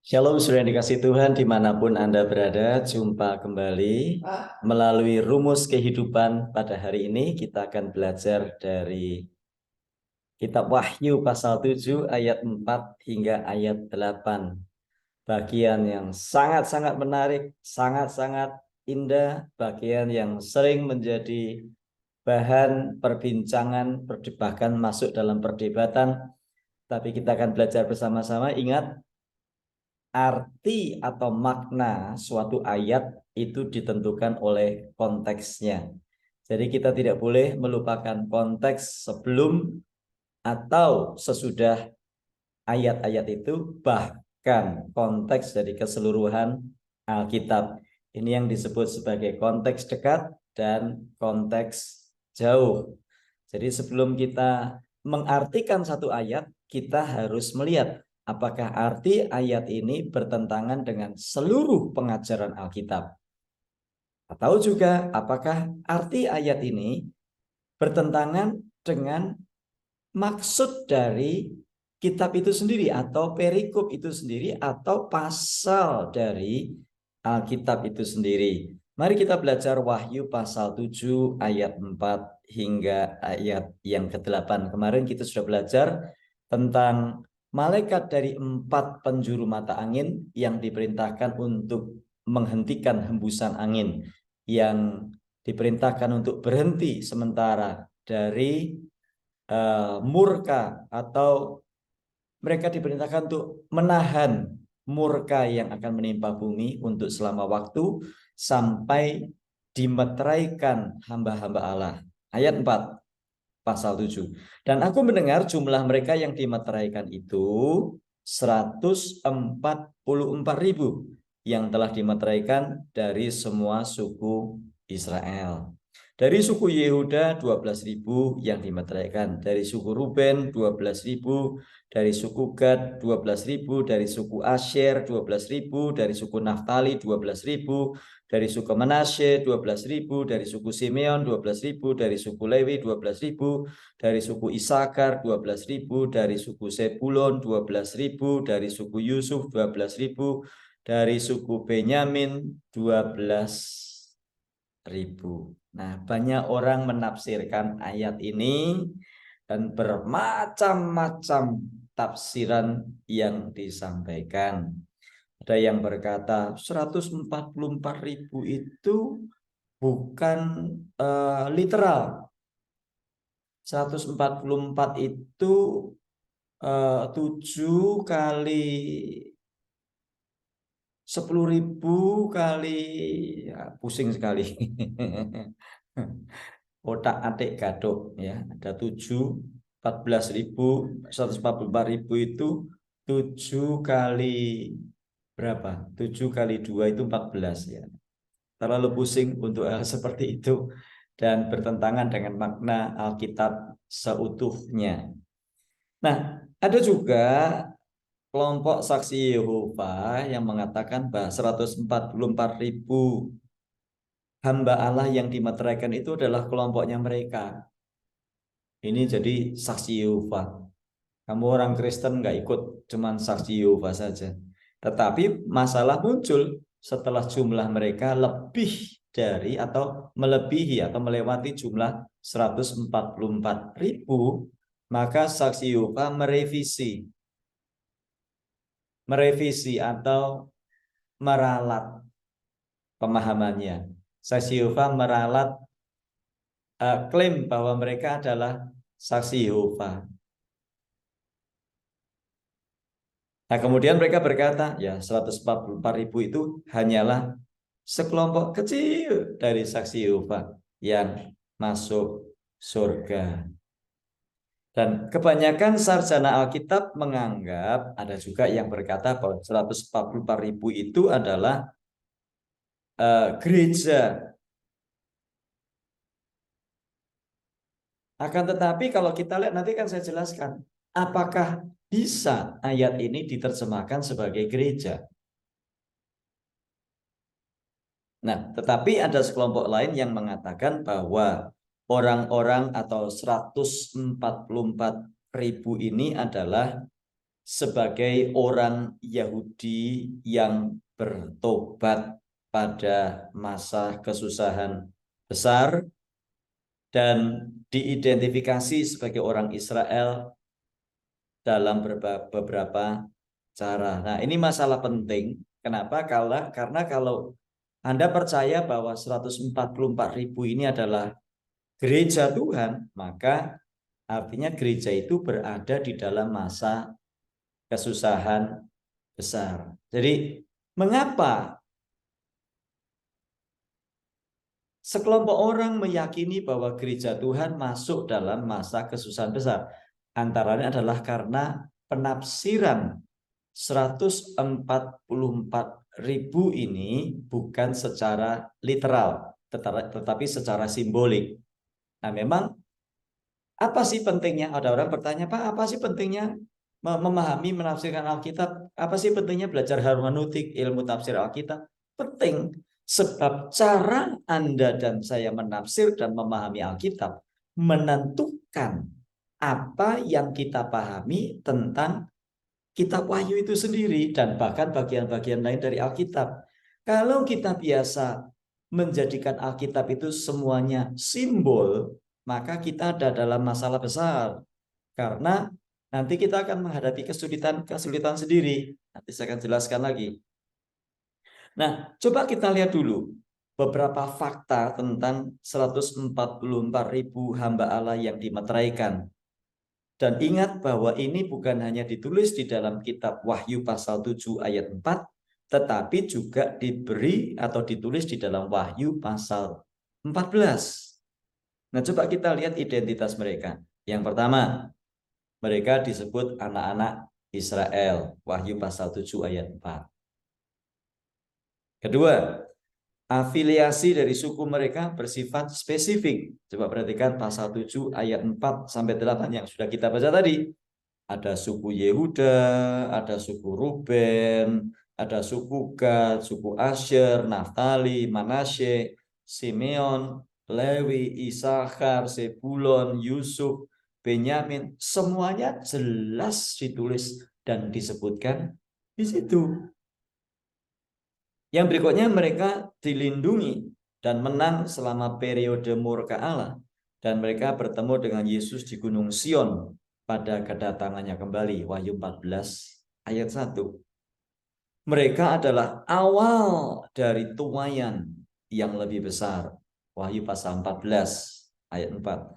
Shalom, sudah dikasih Tuhan dimanapun Anda berada. Jumpa kembali melalui rumus kehidupan. Pada hari ini kita akan belajar dari kitab Wahyu pasal 7 ayat 4 hingga ayat 8. Bagian yang sangat-sangat menarik, sangat-sangat indah, bagian yang sering menjadi bahan perbincangan, bahkan masuk dalam perdebatan. Tapi kita akan belajar bersama-sama. Ingat, arti atau makna suatu ayat itu ditentukan oleh konteksnya. Jadi kita tidak boleh melupakan konteks sebelum atau sesudah ayat-ayat itu, bahkan konteks dari keseluruhan Alkitab. Ini yang disebut sebagai konteks dekat dan konteks jauh. Jadi sebelum kita mengartikan satu ayat, kita harus melihat apakah arti ayat ini bertentangan dengan seluruh pengajaran Alkitab. Atau juga apakah arti ayat ini bertentangan dengan maksud dari kitab itu sendiri atau perikop itu sendiri atau pasal dari Alkitab itu sendiri. Mari kita belajar Wahyu pasal 7 ayat 4 hingga ayat yang ke-8. Kemarin kita sudah belajar tentang malaikat dari 4 penjuru mata angin yang diperintahkan untuk menghentikan hembusan angin, yang diperintahkan untuk berhenti sementara dari murka, atau mereka diperintahkan untuk menahan murka yang akan menimpa bumi untuk selama waktu sampai dimeteraikan hamba-hamba Allah. Ayat 4 pasal 7. Dan aku mendengar jumlah mereka yang dimeteraikan itu 144.000 yang telah dimeteraikan dari semua suku Israel. Dari suku Yehuda 12.000 yang dimeteraikan, dari suku Ruben 12.000, dari suku Gad 12.000, dari suku Asyer 12.000, dari suku Naftali 12.000, dari suku Manasye 12.000, dari suku Simeon 12.000, dari suku Lewi 12.000, dari suku Isakar 12.000, dari suku Sebulon 12.000, dari suku Yusuf 12.000, dari suku Benyamin 12.000. Nah, banyak orang menafsirkan ayat ini dan bermacam-macam tafsiran yang disampaikan. Ada yang berkata 144.000 itu bukan literal. 144 itu 7 kali 10.000 kali, ya, pusing sekali. Otak atik gadok, ya, ada 7, 14.000, 144.000 itu 7 kali berapa? 7 kali 2 itu 14, ya. Terlalu pusing untuk hal seperti itu dan bertentangan dengan makna Alkitab seutuhnya. Nah, ada juga kelompok saksi Yehova yang mengatakan bahwa 144.000 hamba Allah yang dimeteraikan itu adalah kelompoknya mereka. Ini jadi saksi Yehova. Kamu orang Kristen nggak ikut, cuman saksi Yehova saja. Tetapi masalah muncul setelah jumlah mereka lebih dari atau melebihi atau melewati jumlah 144.000, maka saksi Yehova merevisi atau meralat pemahamannya. Saksi Yehova meralat klaim bahwa mereka adalah saksi Yehova. Nah, kemudian mereka berkata, ya 144.000 itu hanyalah sekelompok kecil dari saksi Yehova yang masuk surga. Dan kebanyakan sarjana Alkitab menganggap, ada juga yang berkata bahwa 144.000 itu adalah gereja. Akan tetapi kalau kita lihat, nanti kan saya jelaskan, apakah bisa ayat ini diterjemahkan sebagai gereja? Nah, tetapi ada sekelompok lain yang mengatakan bahwa orang-orang atau 144.000 ini adalah sebagai orang Yahudi yang bertobat pada masa kesusahan besar dan diidentifikasi sebagai orang Israel dalam beberapa cara. Nah, ini masalah penting. Kenapa? Karena kalau Anda percaya bahwa 144.000 ini adalah gereja Tuhan, maka artinya gereja itu berada di dalam masa kesusahan besar. Jadi, mengapa sekelompok orang meyakini bahwa gereja Tuhan masuk dalam masa kesusahan besar? Antaranya adalah karena penafsiran 144.000 ini bukan secara literal, tetapi secara simbolik. Nah, memang apa sih pentingnya? Ada orang bertanya, Pak, apa sih pentingnya memahami, menafsirkan Alkitab? Apa sih pentingnya belajar hermeneutik, ilmu tafsir Alkitab? Penting, sebab cara Anda dan saya menafsir dan memahami Alkitab menentukan apa yang kita pahami tentang kitab Wahyu itu sendiri dan bahkan bagian-bagian lain dari Alkitab. Kalau kita biasa menjadikan Alkitab itu semuanya simbol, maka kita ada dalam masalah besar. Karena nanti kita akan menghadapi kesulitan sendiri. Nanti saya akan jelaskan lagi. Nah, coba kita lihat dulu beberapa fakta tentang 144.000 hamba Allah yang dimeteraikan. Dan ingat bahwa ini bukan hanya ditulis di dalam kitab Wahyu pasal 7 ayat 4, tetapi juga diberi atau ditulis di dalam Wahyu pasal 14. Nah, coba kita lihat identitas mereka. Yang pertama, mereka disebut anak-anak Israel. Wahyu pasal 7 ayat 4. Kedua, afiliasi dari suku mereka bersifat spesifik. Coba perhatikan pasal 7 ayat 4 sampai 8 yang sudah kita baca tadi. Ada suku Yehuda, ada suku Ruben, ada suku Gad, suku Asher, Naftali, Manasye, Simeon, Lewi, Isakar, Sebulon, Yusuf, Benyamin. Semuanya jelas ditulis dan disebutkan di situ. Yang berikutnya, mereka dilindungi dan menang selama periode murka Allah. Dan mereka bertemu dengan Yesus di Gunung Sion pada kedatangannya kembali. Wahyu 14 ayat 1. Mereka adalah awal dari tuaian yang lebih besar. Wahyu pasal 14 ayat 4.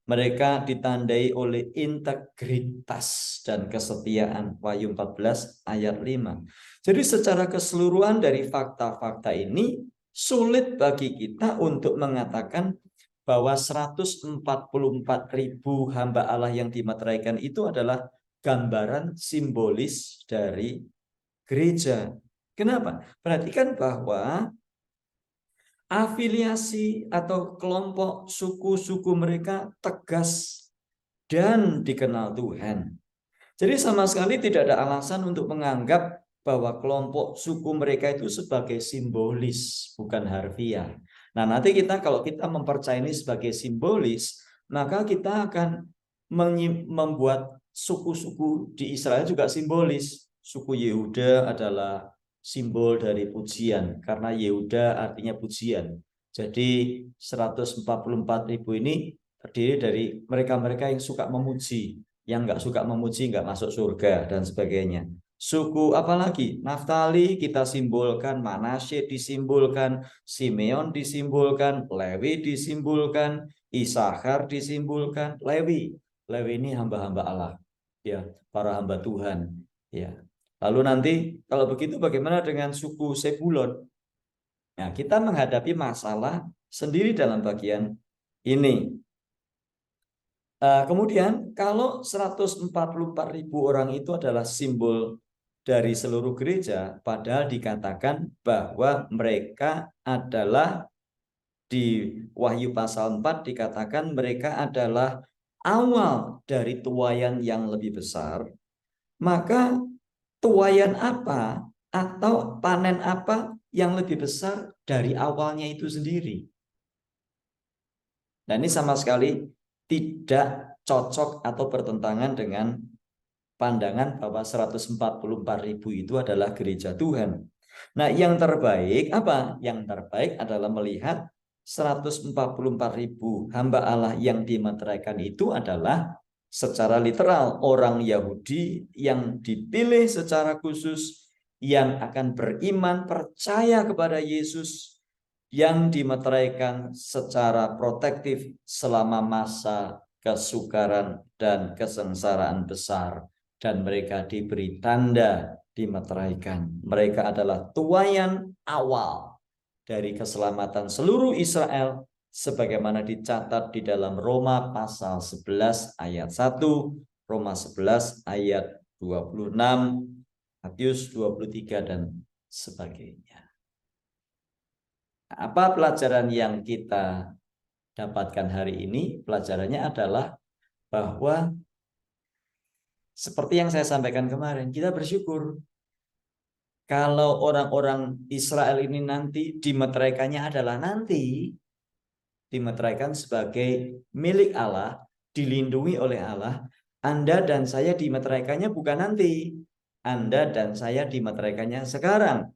Mereka ditandai oleh integritas dan kesetiaan. Wahyu 14 ayat 5. Jadi secara keseluruhan dari fakta-fakta ini sulit bagi kita untuk mengatakan bahwa 144.000 hamba Allah yang dimeteraikan itu adalah gambaran simbolis dari gereja. Kenapa? Perhatikan bahwa afiliasi atau kelompok suku-suku mereka tegas dan dikenal Tuhan. Jadi sama sekali tidak ada alasan untuk menganggap bahwa kelompok suku mereka itu sebagai simbolis, bukan harfiah. Nah, nanti kalau kita mempercayai ini sebagai simbolis, maka kita akan membuat suku-suku di Israel juga simbolis. Suku Yehuda adalah simbol dari pujian, karena Yehuda artinya pujian. Jadi 144.000 ini terdiri dari mereka-mereka yang suka memuji. Yang nggak suka memuji nggak masuk surga dan sebagainya. Suku apalagi? Naftali kita simbolkan, Manasye disimbolkan, Simeon disimbolkan, Lewi disimbolkan, Isakar disimbolkan. Lewi ini hamba-hamba Allah, ya, para hamba Tuhan, ya. Lalu nanti kalau begitu bagaimana dengan suku Sebulon? Nah, kita menghadapi masalah sendiri dalam bagian ini. Kemudian kalau 144.000 orang itu adalah simbol dari seluruh gereja, padahal dikatakan bahwa mereka adalah di Wahyu pasal 4 dikatakan mereka adalah awal dari tuaian yang lebih besar, maka tuaian apa atau panen apa yang lebih besar dari awalnya itu sendiri? Nah, ini sama sekali tidak cocok atau bertentangan dengan pandangan bahwa 144.000 itu adalah gereja Tuhan. Nah, yang terbaik apa? Yang terbaik adalah melihat 144.000 hamba Allah yang dimeteraikan itu adalah secara literal orang Yahudi yang dipilih secara khusus, yang akan beriman percaya kepada Yesus, yang dimeteraikan secara protektif selama masa kesukaran dan kesengsaraan besar, dan mereka diberi tanda dimeteraikan. Mereka adalah tuaian awal dari keselamatan seluruh Israel sebagaimana dicatat di dalam Roma pasal 11 ayat 1, Roma 11 ayat 26, Matius 23 dan sebagainya. Apa pelajaran yang kita dapatkan hari ini? Pelajarannya adalah bahwa seperti yang saya sampaikan kemarin, kita bersyukur kalau orang-orang Israel ini nanti dimeteraikannya adalah nanti dimeteraikan sebagai milik Allah, dilindungi oleh Allah. Anda dan saya dimeteraikannya bukan nanti, Anda dan saya dimeteraikannya sekarang.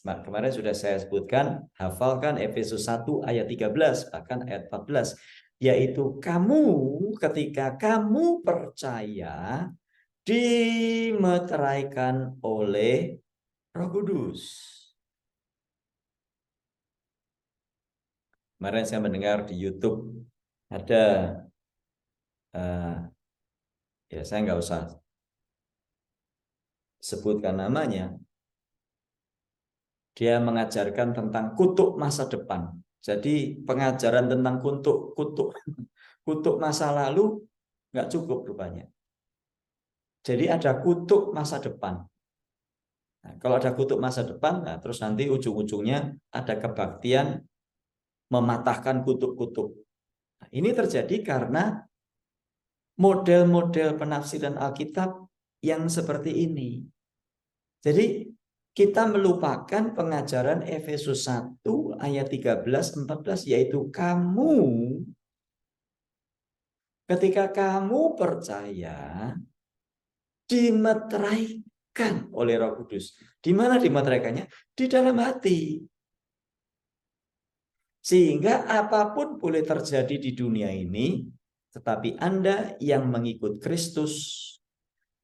Kemarin sudah saya sebutkan, hafalkan Efesus 1 ayat 13, bahkan ayat 14, yaitu kamu ketika kamu percaya dimeteraikan oleh Roh Kudus. Kemarin saya mendengar di YouTube ada, ya saya nggak usah sebutkan namanya, dia mengajarkan tentang kutuk masa depan. Jadi pengajaran tentang kutuk masa lalu nggak cukup rupanya. Jadi ada kutuk masa depan. Nah, kalau ada kutuk masa depan, nah, terus nanti ujung-ujungnya ada kebaktian mematahkan kutuk-kutuk. Nah, ini terjadi karena model-model penafsiran Alkitab yang seperti ini. Jadi kita melupakan pengajaran Efesus 1 ayat 13-14, yaitu kamu ketika kamu percaya dimeteraikan oleh Roh Kudus. Di mana dimeteraikannya? Di dalam hati. Sehingga apapun boleh terjadi di dunia ini, tetapi Anda yang mengikut Kristus,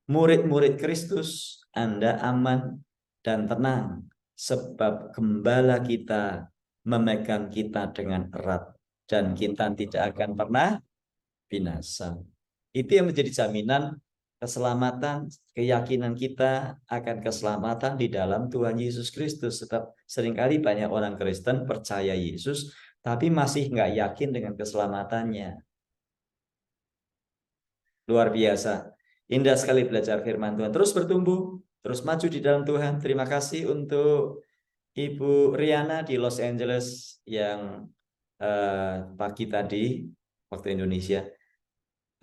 murid-murid Kristus, Anda aman dan tenang. Sebab gembala kita memegang kita dengan erat. Dan kita tidak akan pernah binasa. Itu yang menjadi jaminan keselamatan, keyakinan kita akan keselamatan di dalam Tuhan Yesus Kristus. Tetap seringkali banyak orang Kristen percaya Yesus, tapi masih nggak yakin dengan keselamatannya. Luar biasa. Indah sekali belajar firman Tuhan. Terus bertumbuh, terus maju di dalam Tuhan. Terima kasih untuk Ibu Riana di Los Angeles yang pagi tadi waktu Indonesia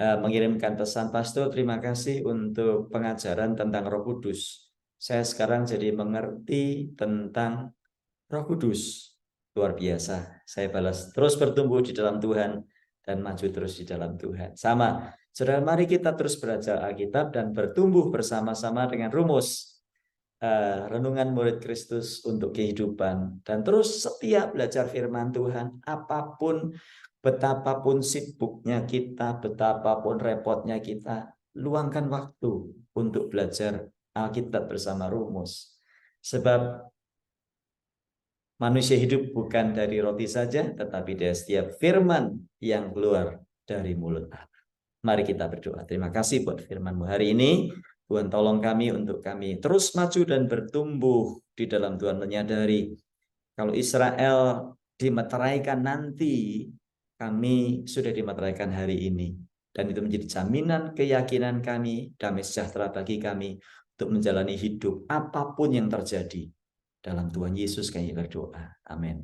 mengirimkan pesan, Pastor, terima kasih untuk pengajaran tentang Roh Kudus. Saya sekarang jadi mengerti tentang Roh Kudus. Luar biasa. Saya balas, terus bertumbuh di dalam Tuhan dan maju terus di dalam Tuhan. Sama. Saudara, mari kita terus belajar Alkitab dan bertumbuh bersama-sama dengan rumus renungan murid Kristus untuk kehidupan. Dan terus setia belajar firman Tuhan, apapun, betapapun sibuknya kita, betapapun repotnya kita, luangkan waktu untuk belajar Alkitab bersama rumus. Sebab manusia hidup bukan dari roti saja, tetapi dari setiap firman yang keluar dari mulut Allah. Mari kita berdoa. Terima kasih buat firman-Mu hari ini. Tuhan tolong kami untuk kami terus maju dan bertumbuh di dalam Tuhan, menyadari kalau Israel dimeteraikan nanti, kami sudah dimeteraikan hari ini. Dan itu menjadi jaminan keyakinan kami, damai sejahtera bagi kami untuk menjalani hidup apapun yang terjadi. Dalam Tuhan Yesus kami berdoa. Amin.